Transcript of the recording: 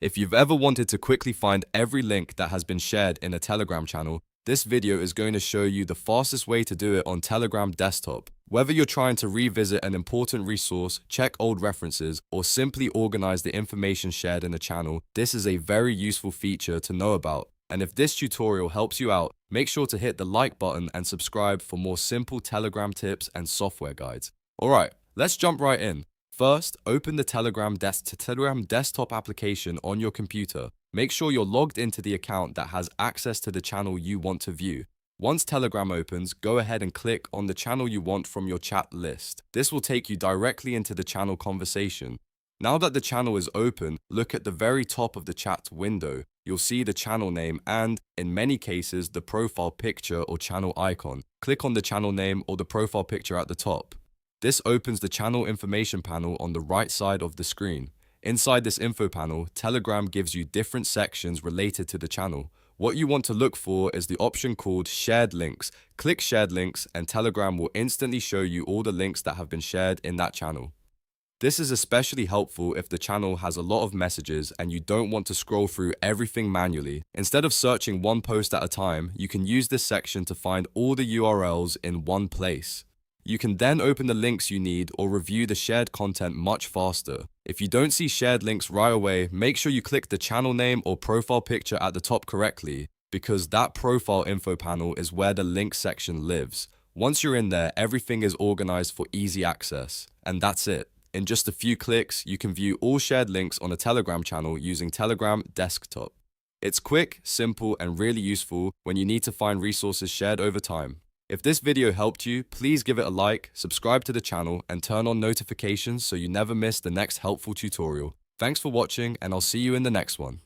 If you've ever wanted to quickly find every link that has been shared in a Telegram channel, this video is going to show you the fastest way to do it on Telegram desktop. Whether you're trying to revisit an important resource, check old references, or simply organize the information shared in the channel, this is a very useful feature to know about. And if this tutorial helps you out, make sure to hit the like button and subscribe for more simple Telegram tips and software guides. Alright, let's jump right in. First, open the Telegram desktop application on your computer. Make sure you're logged into the account that has access to the channel you want to view. Once Telegram opens, go ahead and click on the channel you want from your chat list. This will take you directly into the channel conversation. Now that the channel is open, look at the very top of the chat window. You'll see the channel name and, in many cases, the profile picture or channel icon. Click on the channel name or the profile picture at the top. This opens the channel information panel on the right side of the screen. Inside this info panel, Telegram gives you different sections related to the channel. What you want to look for is the option called Shared Links. Click Shared Links and Telegram will instantly show you all the links that have been shared in that channel. This is especially helpful if the channel has a lot of messages and you don't want to scroll through everything manually. Instead of searching one post at a time, you can use this section to find all the URLs in one place. You can then open the links you need or review the shared content much faster. If you don't see shared links right away, make sure you click the channel name or profile picture at the top correctly, because that profile info panel is where the link section lives. Once you're in there, everything is organized for easy access. And that's it. In just a few clicks, you can view all shared links on a Telegram channel using Telegram desktop. It's quick, simple, and really useful when you need to find resources shared over time. If this video helped you, please give it a like, subscribe to the channel, and turn on notifications so you never miss the next helpful tutorial. Thanks for watching, and I'll see you in the next one.